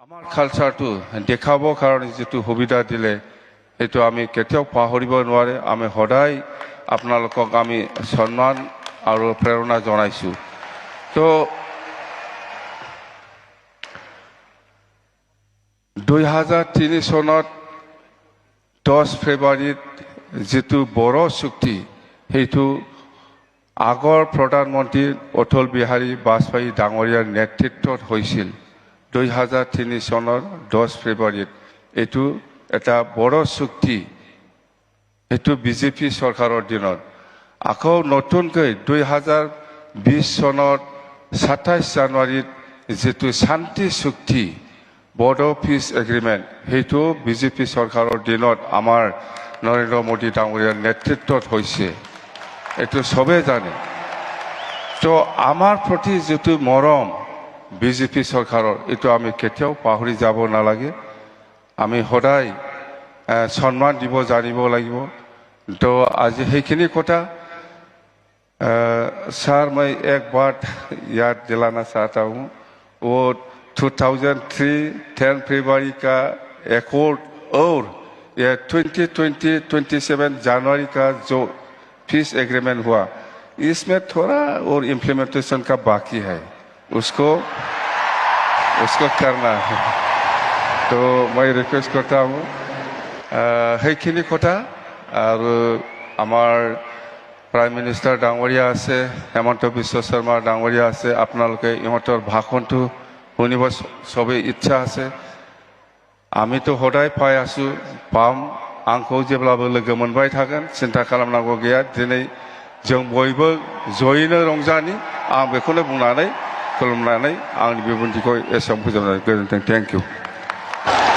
আমাৰ কালচাৰটো দেখাবৰ কাৰণে যিটো সুবিধা দিলে সেইটো আমি কেতিয়াও পাহৰিব নোৱাৰে। আমি সদায় আপোনালোকক আমি সন্মান আৰু প্ৰেৰণা জনাইছো। তো 2003 চনত 10 ফেব্ৰুৱাৰীত যিটো বড়ো চুক্তি সেইটো আগৰ প্ৰধানমন্ত্ৰী অটল বিহাৰী বাজপেয়ী ডাঙৰীয়াৰ নেতৃত্বত হৈছিল। 2003 চনৰ 10 ফেব্ৰুৱাৰীত এইটো এটা বড়ো চুক্তি, এইটো বিজেপি চৰকাৰৰ দিনত। আকৌ নতুনকৈ 2020 চনৰ 27 জানুৱাৰীত যিটো শান্তি চুক্তি বড়ো পিছ এগ্ৰিমেণ্ট সেইটো বিজেপি চৰকাৰৰ দিনত আমাৰ নৰেন্দ্ৰ মোদী ডাঙৰীয়াৰ নেতৃত্বত হৈছে, এইটো চবেই জানে। তো আমাৰ প্ৰতি যিটো মৰম বিজেপি চৰকাৰৰ এইটো আমি কেতিয়াও পাহৰি যাব নালাগে। আমি সদায় সন্মান দিব জানিব লাগিব। তো আজি সেইখিনি কথা सर मैं एक बात याद दिलाना चाहता हूँ। वो 2003 10 फरवरी का एकॉर्ड और ये 27 जनवरी का जो पीस एग्रीमेंट हुआ इसमें थोड़ा और इम्प्लीमेंटेशन का बाकी है, उसको करना है। तो मैं रिक्वेस्ट करता हूँ সেইখিনি কথা। আৰু আমাৰ প্ৰাইম মিনিষ্টাৰ ডাঙৰীয়া আছে, হেমন্ত বিশ্ব শৰ্মা ডাঙৰীয়া আছে, আপোনালোকে ইহঁতৰ ভাষণটো শুনিব চবেই ইচ্ছা আছে। আমিতো সদায় পাই আছো, পাম, आंखौ जेब्लाबो लोगो मोनबाय थागोन, सिन्था खालामनांगौ गैया। दिनै जों बयबो जयैनो रंजानि, आं बेखौनो बुंनानै खुलुमनानै आंनि बिबुंथिखौ एसेयावनो फोजोबनाय गोजोन्थों। Thank you.